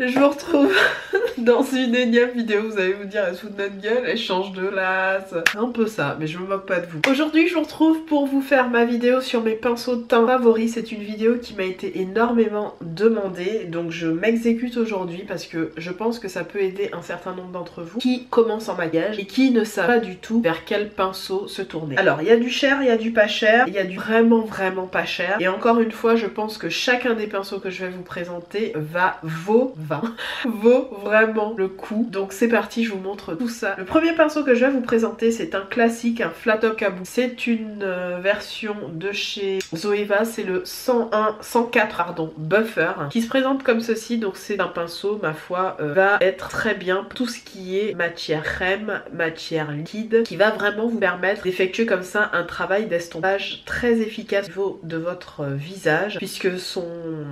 Je vous retrouve dans une énième vidéo. Vous allez vous dire, elle se fout de notre gueule, elle change de place. C'est un peu ça, mais je me moque pas de vous. Aujourd'hui, je vous retrouve pour vous faire ma vidéo sur mes pinceaux de teint favoris. C'est une vidéo qui m'a été énormément demandée, donc je m'exécute aujourd'hui parce que je pense que ça peut aider un certain nombre d'entre vous qui commencent en maquillage et qui ne savent pas du tout vers quel pinceau se tourner. Alors, il y a du cher, il y a du pas cher, il y a du vraiment pas cher. Et encore une fois, je pense que chacun des pinceaux que je vais vous présenter vaut vraiment le coup. Donc c'est parti, je vous montre tout ça. Le premier pinceau que je vais vous présenter, c'est un classique, un flat top kabuki. C'est une version de chez Zoeva, c'est le 104 pardon, Buffer, qui se présente comme ceci. Donc c'est un pinceau, ma foi, va être très bien pour tout ce qui est matière crème, matière liquide, qui va vraiment vous permettre d'effectuer comme ça un travail d'estompage très efficace au niveau de votre visage, puisque son,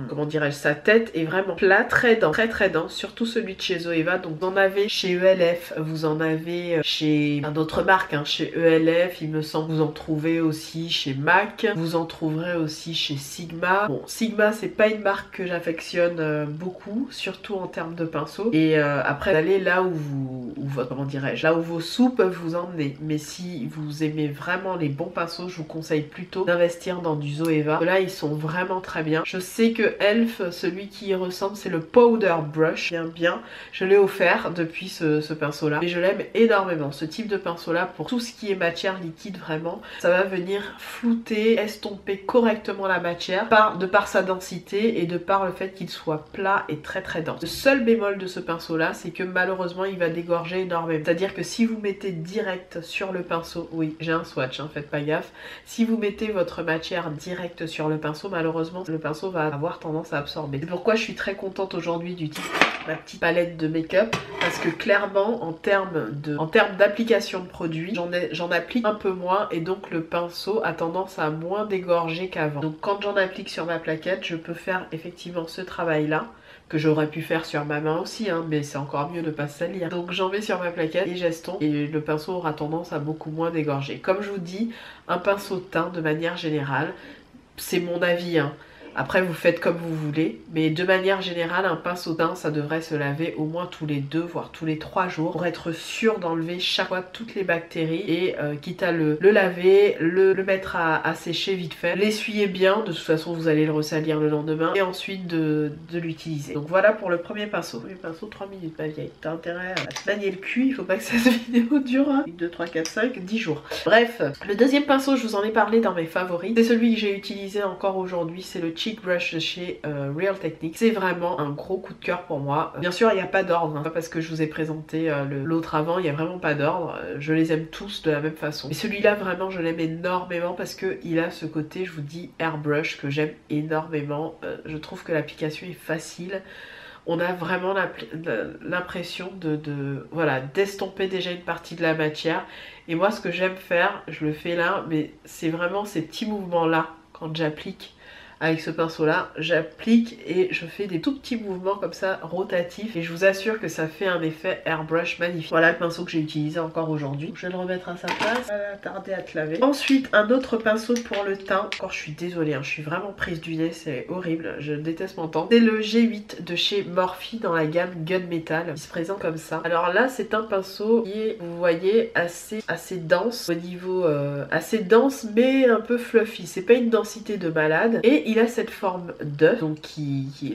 comment dirais-je, sa tête est vraiment plate, très dense, surtout celui de chez Zoeva. Donc vous en avez chez ELF, vous en avez chez d'autres marques, hein, chez ELF, il me semble, vous en trouvez aussi chez MAC, vous en trouverez aussi chez Sigma. Bon, Sigma c'est pas une marque que j'affectionne beaucoup, surtout en termes de pinceaux. Et après vous allez là où comment dirais-je, là où vos sous peuvent vous emmener. Mais si vous aimez vraiment les bons pinceaux, je vous conseille plutôt d'investir dans du Zoeva. Là ils sont vraiment très bien. Je sais que ELF, celui qui y ressemble, c'est le Powder Brush, bien. Je l'ai offert depuis ce pinceau là et je l'aime énormément. Ce type de pinceau là, pour tout ce qui est matière liquide, vraiment ça va venir flouter, estomper correctement la matière de par sa densité et de par le fait qu'il soit plat et très dense. Le seul bémol de ce pinceau là, c'est que malheureusement il va dégorger énormément. C'est à dire que si vous mettez direct sur le pinceau, oui j'ai un swatch, hein, faites pas gaffe, si vous mettez votre matière direct sur le pinceau, malheureusement le pinceau va avoir tendance à absorber. C'est pourquoi je suis très contente aujourd'hui d'utiliser ma petite palette de make-up, parce que clairement en termes d'application de produit, j'en applique un peu moins et donc le pinceau a tendance à moins dégorger qu'avant. Donc quand j'en applique sur ma plaquette, je peux faire effectivement ce travail là, que j'aurais pu faire sur ma main aussi, hein, mais c'est encore mieux de pas se salir. Donc j'en mets sur ma plaquette et j'estompe et le pinceau aura tendance à beaucoup moins dégorger. Comme je vous dis, un pinceau de teint de manière générale, c'est mon avis, hein. Après vous faites comme vous voulez, mais de manière générale un pinceau de teint ça devrait se laver au moins tous les 2 voire tous les 3 jours pour être sûr d'enlever chaque fois toutes les bactéries et quitte à le laver, le mettre à sécher vite fait, l'essuyer bien, de toute façon vous allez le ressalir le lendemain et ensuite de l'utiliser. Donc voilà pour le premier pinceau. Le pinceau 3 minutes ma vieille, t'as intérêt à te manier le cul, il faut pas que cette vidéo dure 1, 2, 3, 4, 5, 10 jours. Bref, le deuxième pinceau je vous en ai parlé dans mes favoris, c'est celui que j'ai utilisé encore aujourd'hui, c'est le Cheek Brush de chez Real Techniques. C'est vraiment un gros coup de cœur pour moi. Bien sûr il n'y a pas d'ordre, hein. Pas parce que je vous ai présenté l'autre avant, il n'y a vraiment pas d'ordre, je les aime tous de la même façon. Et celui-là vraiment je l'aime énormément parce qu'il a ce côté, je vous dis, airbrush que j'aime énormément. Je trouve que l'application est facile. On a vraiment l'impression voilà, d'estomper déjà une partie de la matière. Et moi ce que j'aime faire, je le fais là, mais c'est vraiment ces petits mouvements là quand j'applique. Avec ce pinceau là, j'applique et je fais des tout petits mouvements comme ça rotatifs et je vous assure que ça fait un effet airbrush magnifique. Voilà le pinceau que j'ai utilisé encore aujourd'hui. Je vais le remettre à sa place, pas tarder à te laver. Ensuite un autre pinceau pour le teint. Encore je suis désolée, hein, je suis vraiment prise du nez, c'est horrible, je déteste m'entendre. C'est le G8 de chez Morphe dans la gamme Gunmetal. Il se présente comme ça. Alors là c'est un pinceau qui est, vous voyez, assez dense au niveau assez dense mais un peu fluffy. C'est pas une densité de malade et il a cette forme d'œuf, donc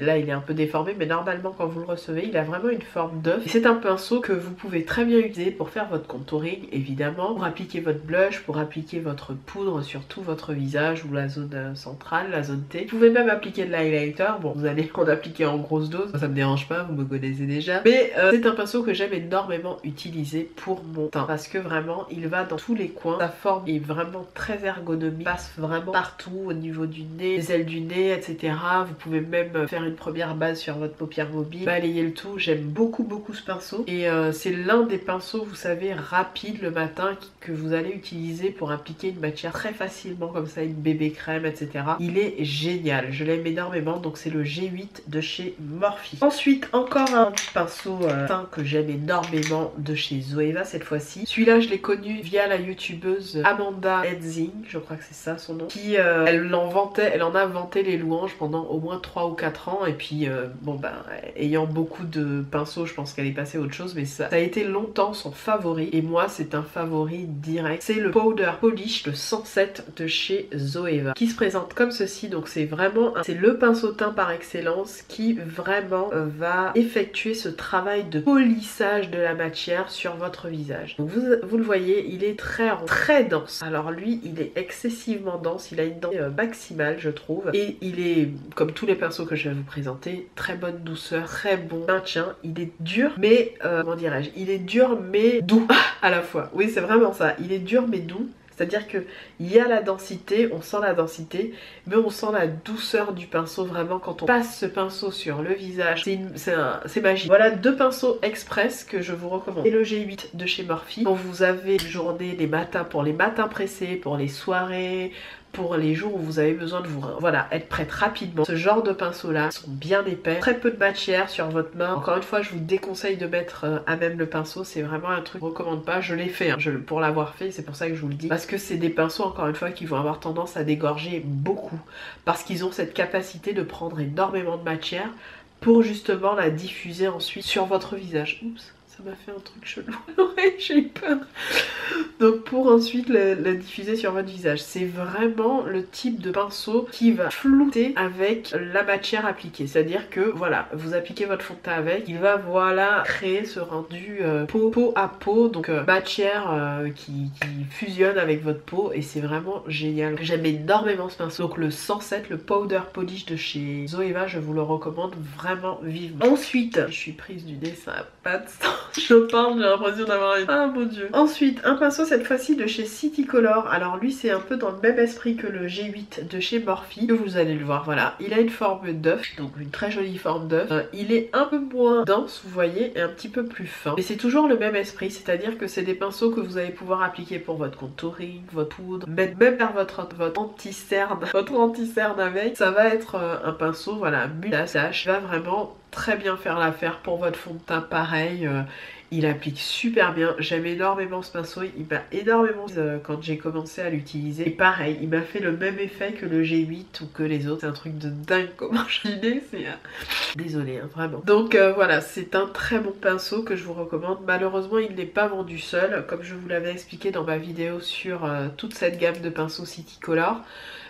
là il est un peu déformé, mais normalement quand vous le recevez il a vraiment une forme d'œuf. C'est un pinceau que vous pouvez très bien utiliser pour faire votre contouring évidemment, pour appliquer votre blush, pour appliquer votre poudre sur tout votre visage ou la zone centrale, la zone T. Vous pouvez même appliquer de l'highlighter, bon vous allez en appliquer en grosse dose, ça me dérange pas, vous me connaissez déjà, mais c'est un pinceau que j'aime énormément utiliser pour mon teint, parce que vraiment il va dans tous les coins, sa forme est vraiment très ergonomique, passe vraiment partout au niveau du nez, des ailes du nez, etc. Vous pouvez même faire une première base sur votre paupière mobile, balayer le tout. J'aime beaucoup ce pinceau et c'est l'un des pinceaux, vous savez, rapides le matin que vous allez utiliser pour appliquer une matière très facilement comme ça, une bébé crème, etc. Il est génial, je l'aime énormément, donc c'est le G8 de chez Morphe. Ensuite encore un pinceau teint que j'aime énormément de chez Zoeva cette fois-ci. Celui-là je l'ai connu via la youtubeuse Amanda Edzing, je crois que c'est ça son nom, qui elle en inventé les louanges pendant au moins 3 ou 4 ans et puis bon ben ayant beaucoup de pinceaux je pense qu'elle est passée à autre chose mais ça a été longtemps son favori et moi c'est un favori direct. C'est le Powder Polish le 107 de chez Zoeva qui se présente comme ceci. Donc c'est vraiment c'est le pinceau teint par excellence qui vraiment va effectuer ce travail de polissage de la matière sur votre visage. Donc vous le voyez, il est très rond, très dense. Alors lui il est excessivement dense, il a une densité maximale je trouve et il est comme tous les pinceaux que je vais vous présenter, très bonne douceur, très bon maintien. Il est dur mais comment dirais-je, il est dur mais doux à la fois. Oui c'est vraiment ça, il est dur mais doux. C'est-à-dire qu'il y a la densité, on sent la densité, mais on sent la douceur du pinceau vraiment quand on passe ce pinceau sur le visage. C'est magique. Voilà deux pinceaux express que je vous recommande. Et le G8 de chez Morphe. Quand vous avez une journée, les matins, pour les matins pressés, pour les soirées, pour les jours où vous avez besoin de vous être prête rapidement. Ce genre de pinceaux là sont bien épais, très peu de matière sur votre main. Encore une fois je vous déconseille de mettre à même le pinceau, c'est vraiment un truc que je ne recommande pas. Je l'ai fait pour l'avoir fait, c'est pour ça que je vous le dis, parce que c'est des pinceaux encore une fois qui vont avoir tendance à dégorger beaucoup parce qu'ils ont cette capacité de prendre énormément de matière pour justement la diffuser ensuite sur votre visage. Oups, ça m'a fait un truc chelou à l'oreille, j'ai eu peur. Donc pour ensuite la diffuser sur votre visage. C'est vraiment le type de pinceau qui va flouter avec la matière appliquée. C'est-à-dire que voilà, vous appliquez votre fond de teint avec, il va voilà créer ce rendu peau à peau, donc matière qui fusionne avec votre peau et c'est vraiment génial. J'aime énormément ce pinceau. Donc le 107, le Powder Polish de chez Zoeva, je vous le recommande vraiment vivement. Ensuite, je suis prise du nez, ça n'a pas de sens. Je parle, j'ai l'impression d'avoir une... Ah mon dieu. Ensuite, un pinceau cette fois-ci de chez City Color. Alors lui c'est un peu dans le même esprit que le G8 de chez Morphe, que vous allez le voir, voilà. Il a une forme d'œuf, donc une très jolie forme d'œuf. Il est un peu moins dense, vous voyez, et un petit peu plus fin. Mais c'est toujours le même esprit, c'est-à-dire que c'est des pinceaux que vous allez pouvoir appliquer pour votre contouring, votre poudre, même vers votre anti-cerne, avec. Ça va être un pinceau, voilà, multitâche, va vraiment très bien faire l'affaire pour votre fond de teint pareil. Il applique super bien, j'aime énormément ce pinceau, il m'a énormément quand j'ai commencé à l'utiliser. Et pareil, il m'a fait le même effet que le G8 ou que les autres, c'est un truc de dingue comment je l'ai, c'est... Désolée, hein, vraiment. Donc voilà, c'est un très bon pinceau que je vous recommande. Malheureusement, il n'est pas vendu seul, comme je vous l'avais expliqué dans ma vidéo sur toute cette gamme de pinceaux City Color.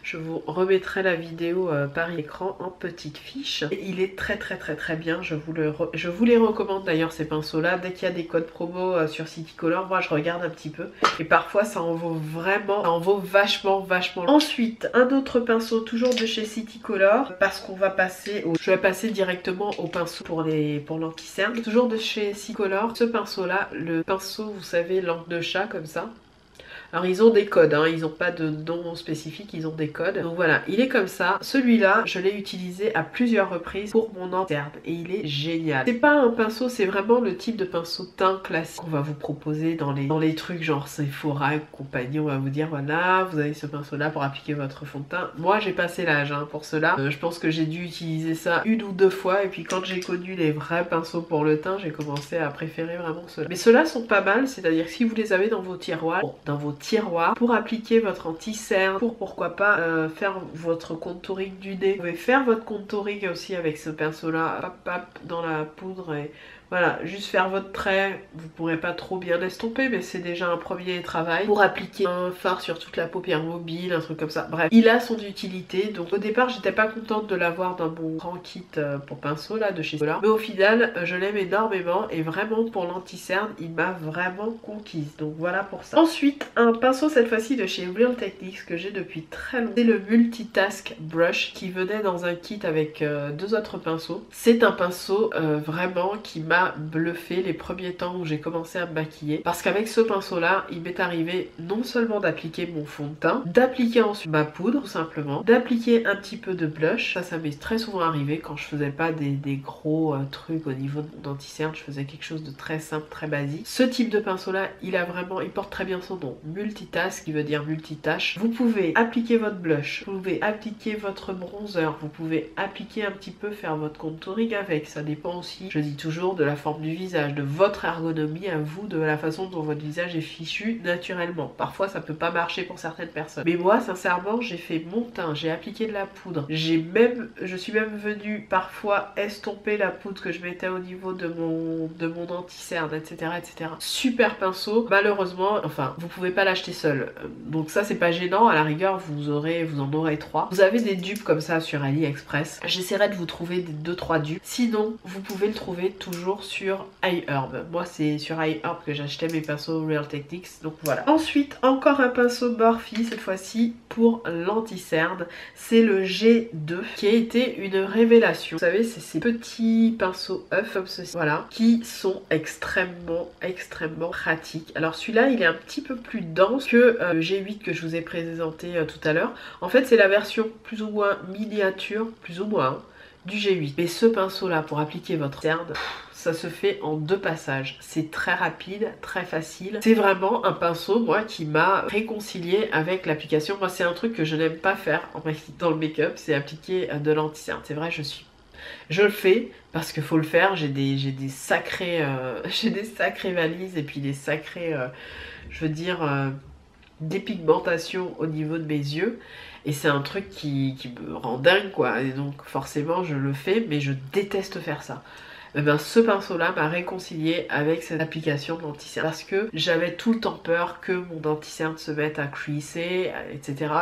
Je vous remettrai la vidéo par écran en petite fiche. Et il est très bien, je vous les recommande d'ailleurs ces pinceaux là. Dès qu'il y a des codes promo sur City Color, moi je regarde un petit peu. Et parfois ça en vaut vraiment, ça en vaut vachement. Ensuite, un autre pinceau toujours de chez City Color, parce qu'on va passer au... Je vais passer directement au pinceau pour l'anti-cerne. Toujours de chez City Color, ce pinceau là, le pinceau vous savez langue de chat comme ça. Alors ils ont des codes, hein, ils n'ont pas de nom spécifique, ils ont des codes. Donc voilà, il est comme ça. Celui-là, je l'ai utilisé à plusieurs reprises pour mon anti-cerne et il est génial. C'est pas un pinceau, c'est vraiment le type de pinceau teint classique qu'on va vous proposer dans les trucs genre Sephora et compagnie. On va vous dire voilà, vous avez ce pinceau-là pour appliquer votre fond de teint. Moi j'ai passé l'âge hein, pour cela. Je pense que j'ai dû utiliser ça une ou deux fois et puis quand j'ai connu les vrais pinceaux pour le teint, j'ai commencé à préférer vraiment ceux-là. Mais ceux-là sont pas mal, c'est-à-dire que si vous les avez dans vos tiroirs, pour appliquer votre anti-cerne, pour pourquoi pas faire votre contouring du nez. Vous pouvez faire votre contouring aussi avec ce pinceau là, dans la poudre et voilà, juste faire votre trait. Vous pourrez pas trop bien l'estomper mais c'est déjà un premier travail pour appliquer un fard sur toute la paupière mobile, un truc comme ça. Bref, il a son utilité. Donc au départ j'étais pas contente de l'avoir dans mon grand kit pour pinceau là de chez Solar, mais au final je l'aime énormément et vraiment pour l'anti-cerne il m'a vraiment conquise. Donc voilà pour ça. Ensuite un pinceau cette fois-ci de chez Real Techniques que j'ai depuis très longtemps. C'est le Multitask Brush qui venait dans un kit avec deux autres pinceaux. C'est un pinceau vraiment qui m'a bluffé les premiers temps où j'ai commencé à me maquiller parce qu'avec ce pinceau là il m'est arrivé non seulement d'appliquer mon fond de teint, d'appliquer ensuite ma poudre tout simplement, d'appliquer un petit peu de blush. Ça m'est très souvent arrivé quand je faisais pas des gros trucs au niveau de mon anti-cerne, je faisais quelque chose de très simple, très basique. Ce type de pinceau là il porte très bien son nom, multitask qui veut dire multitâche. Vous pouvez appliquer votre blush, vous pouvez appliquer votre bronzer, vous pouvez appliquer un petit peu, faire votre contouring avec, ça dépend aussi, je dis toujours, de la forme du visage, de votre ergonomie à vous, de la façon dont votre visage est fichu naturellement. Parfois ça peut pas marcher pour certaines personnes. Mais moi sincèrement j'ai fait mon teint, j'ai appliqué de la poudre, je suis même venue parfois estomper la poudre que je mettais au niveau de mon anti-cerne, etc., etc. Super pinceau, malheureusement, enfin vous pouvez pas l'acheter seul. Donc ça c'est pas gênant, à la rigueur vous en aurez 3. Vous avez des dupes comme ça sur AliExpress. J'essaierai de vous trouver des 2-3 dupes. Sinon vous pouvez le trouver toujours sur iHerb. Moi c'est sur iHerb que j'achetais mes pinceaux Real Techniques, donc voilà. Ensuite encore un pinceau Morphe, cette fois-ci pour l'anti-cerne. C'est le G2 qui a été une révélation. Vous savez, c'est ces petits pinceaux œufs comme ceci, voilà, qui sont extrêmement pratiques. Alors celui-là il est un petit peu plus dense que le G8 que je vous ai présenté tout à l'heure. En fait c'est la version plus ou moins miniature, plus ou moins, hein, du G8. Mais ce pinceau là pour appliquer votre cerne, ça se fait en 2 passages. C'est très rapide, très facile. C'est vraiment un pinceau, moi, qui m'a réconcilié avec l'application. Moi, c'est un truc que je n'aime pas faire dans le make-up, c'est appliquer de l'anti-cerne. C'est vrai, je le fais parce qu'il faut le faire. J'ai des sacrées valises et puis des sacrées, je veux dire, dépigmentation au niveau de mes yeux. Et c'est un truc qui me rend dingue, quoi. Et donc, forcément, je le fais, mais je déteste faire ça. Eh bien, ce pinceau là m'a réconcilié avec cette application d'anti-cerne parce que j'avais tout le temps peur que mon anti-cerne se mette à creaser, etc.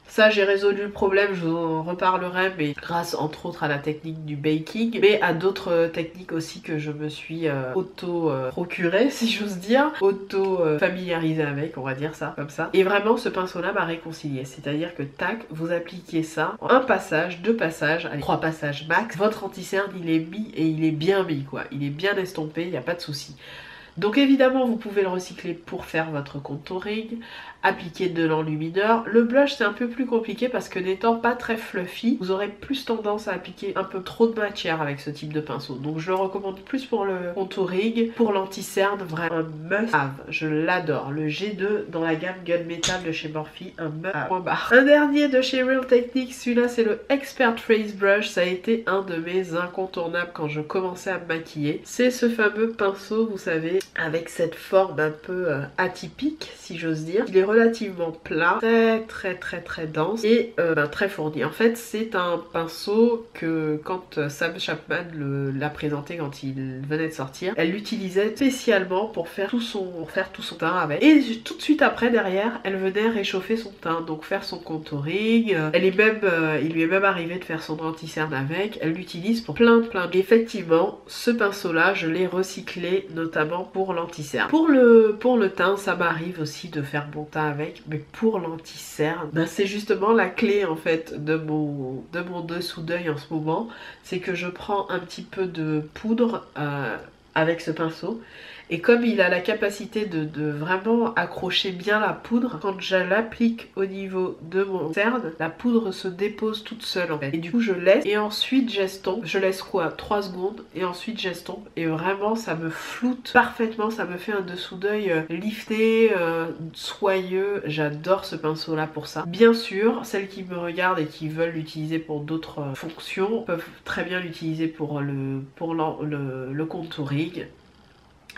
Ça j'ai résolu le problème, je vous en reparlerai, mais grâce entre autres à la technique du baking, mais à d'autres techniques aussi que je me suis auto-procurée, si j'ose dire, auto-familiarisée avec, on va dire ça, comme ça. Et vraiment ce pinceau là m'a réconcilié, c'est-à-dire que tac, vous appliquez ça en 1 passage, 2 passages, allez, 3 passages max, votre anti-cerne il est mis et il est bien mis quoi, il est bien estompé, il n'y a pas de souci. Donc évidemment vous pouvez le recycler pour faire votre contouring, appliquer de l'enlumineur. Le blush c'est un peu plus compliqué parce que n'étant pas très fluffy, vous aurez plus tendance à appliquer un peu trop de matière avec ce type de pinceau. Donc je le recommande plus pour le contouring. Pour l'anti-cerne, vraiment un must have. Je l'adore. Le G2 dans la gamme Gunmetal de chez Morphe, un must have. Un dernier de chez Real Techniques, celui-là c'est le Expert Face Brush. Ça a été un de mes incontournables quand je commençais à me maquiller. C'est ce fameux pinceau, vous savez, avec cette forme un peu atypique, si j'ose dire. Il est relativement plat, très dense et très fourni. En fait c'est un pinceau que quand Sam Chapman l'a présenté quand il venait de sortir, elle l'utilisait spécialement pour faire tout son teint avec, et tout de suite après derrière elle venait réchauffer son teint, donc faire son contouring. Il lui est même arrivé de faire son anti-cerne avec. Elle l'utilise pour plein. Effectivement ce pinceau là je l'ai recyclé notamment pour l'anti-cerne. Pour le teint ça m'arrive aussi de faire mon teint avec, mais pour l'anti-cerne, ben c'est justement la clé en fait de mon dessous d'œil en ce moment, c'est que je prends un petit peu de poudre avec ce pinceau. Et comme il a la capacité de vraiment accrocher bien la poudre, quand je l'applique au niveau de mon cerne, la poudre se dépose toute seule en fait. Et du coup je laisse et ensuite j'estompe. Je laisse quoi, 3 secondes et ensuite j'estompe. Et vraiment ça me floute parfaitement, ça me fait un dessous d'œil lifté, soyeux. J'adore ce pinceau là pour ça. Bien sûr, celles qui me regardent et qui veulent l'utiliser pour d'autres fonctions peuvent très bien l'utiliser pour le contouring.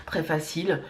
Très facile.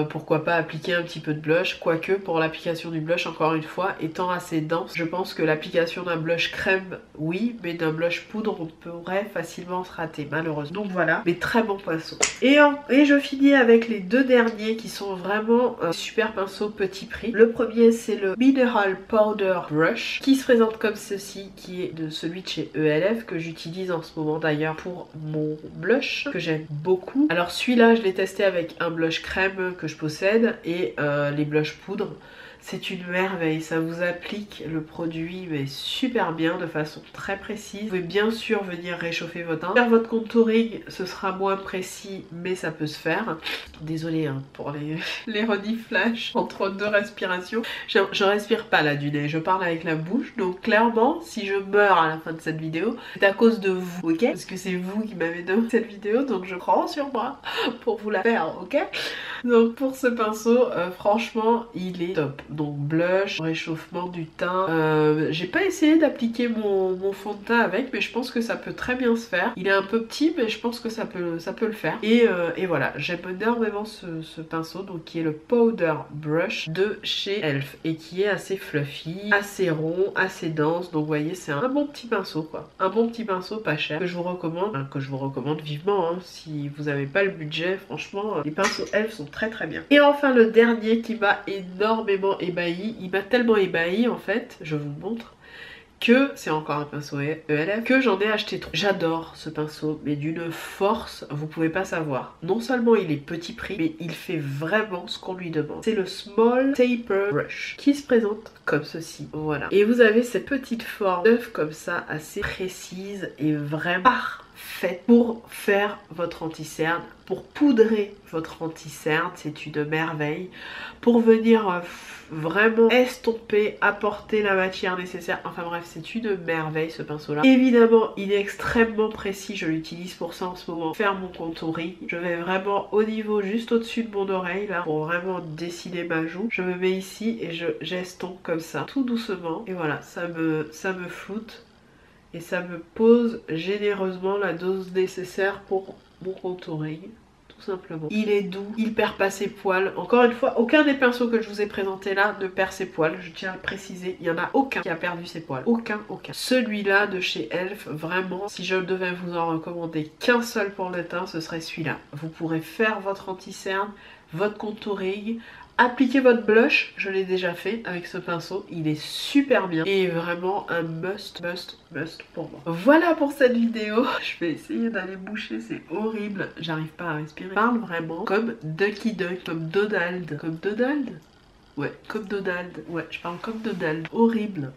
Pourquoi pas appliquer un petit peu de blush, quoique pour l'application du blush, encore une fois, étant assez dense, je pense que l'application d'un blush crème, oui, mais d'un blush poudre, on pourrait facilement se rater, malheureusement. Donc voilà, mais très bon pinceau. Et je finis avec les 2 derniers qui sont vraiment un super pinceau petit prix. Le premier, c'est le Mineral Powder Brush, qui se présente comme ceci, qui est de celui de chez ELF, que j'utilise en ce moment d'ailleurs pour mon blush, que j'aime beaucoup. Alors celui-là, je l'ai testé avec un blush crème que je possède et les blushs poudre. C'est une merveille, ça vous applique le produit mais super bien, de façon très précise. Vous pouvez bien sûr venir réchauffer votre teint. Faire votre contouring, ce sera moins précis mais ça peut se faire. Désolée hein, pour les reniflages entre 2 respirations. Je respire pas là du nez, je parle avec la bouche. Donc clairement, si je meurs à la fin de cette vidéo, c'est à cause de vous, ok? Parce que c'est vous qui m'avez demandé cette vidéo, donc je prends sur moi pour vous la faire, ok? Donc pour ce pinceau, franchement, il est top. donc blush, réchauffement du teint. J'ai pas essayé d'appliquer mon fond de teint avec, mais je pense que ça peut très bien se faire. Il est un peu petit, mais je pense que ça peut le faire. Et voilà, j'aime énormément ce pinceau, donc qui est le Powder Brush de chez Elf et qui est assez fluffy, assez rond, assez dense. Donc vous voyez, c'est un bon petit pinceau quoi, un bon petit pinceau pas cher que je vous recommande vivement hein. Si vous n'avez pas le budget, franchement, les pinceaux Elf sont très très bien. Et enfin le dernier qui m'a énormément ébahi, il m'a tellement ébahi en fait, je vous montre, que c'est encore un pinceau ELF, que j'en ai acheté trop. J'adore ce pinceau, mais d'une force, vous pouvez pas savoir. Non seulement il est petit prix, mais il fait vraiment ce qu'on lui demande. C'est le Small Taper Brush, qui se présente comme ceci, voilà. Et vous avez ces petites formes d'œufs comme ça, assez précises et vraiment parfaites pour faire votre anti-cerne, pour poudrer votre anti-cerne, c'est une merveille. Pour venir vraiment estomper, apporter la matière nécessaire, enfin bref, c'est une merveille ce pinceau là. Évidemment il est extrêmement précis, je l'utilise pour ça en ce moment, faire mon contouring. Je vais vraiment au niveau juste au dessus de mon oreille là, pour vraiment dessiner ma joue. Je me mets ici et j'estompe comme ça, tout doucement, et voilà, ça me floute et ça me pose généreusement la dose nécessaire pour mon contouring. Simplement. Il est doux, il perd pas ses poils. Encore une fois, aucun des pinceaux que je vous ai présentés là ne perd ses poils. Je tiens à le préciser, il n'y en a aucun qui a perdu ses poils. Aucun. Celui-là de chez Elf, vraiment, si je devais vous en recommander qu'un seul pour le teint, ce serait celui-là. Vous pourrez faire votre anti-cerne, votre contouring, appliquez votre blush, je l'ai déjà fait avec ce pinceau, il est super bien et vraiment un must pour moi. Voilà pour cette vidéo, je vais essayer d'aller boucher, c'est horrible, j'arrive pas à respirer. Je parle vraiment comme Ducky Duck, comme Donald. Comme Donald? Ouais, comme Donald, ouais, je parle comme Donald, horrible.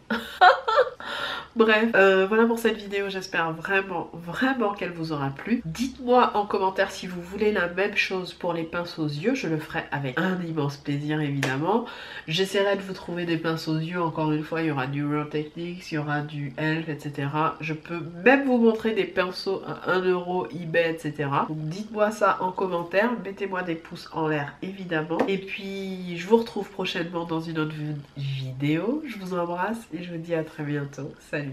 Bref, voilà pour cette vidéo, j'espère vraiment qu'elle vous aura plu. Dites-moi en commentaire si vous voulez la même chose pour les pinceaux aux yeux, je le ferai avec un immense plaisir évidemment. J'essaierai de vous trouver des pinceaux aux yeux, encore une fois il y aura du Real Techniques, il y aura du Elf, etc. Je peux même vous montrer des pinceaux à 1 euro, eBay, etc. Donc dites-moi ça en commentaire, mettez-moi des pouces en l'air évidemment. Et puis je vous retrouve prochainement dans une autre vidéo, je vous embrasse et je vous dis à très bientôt. Salut!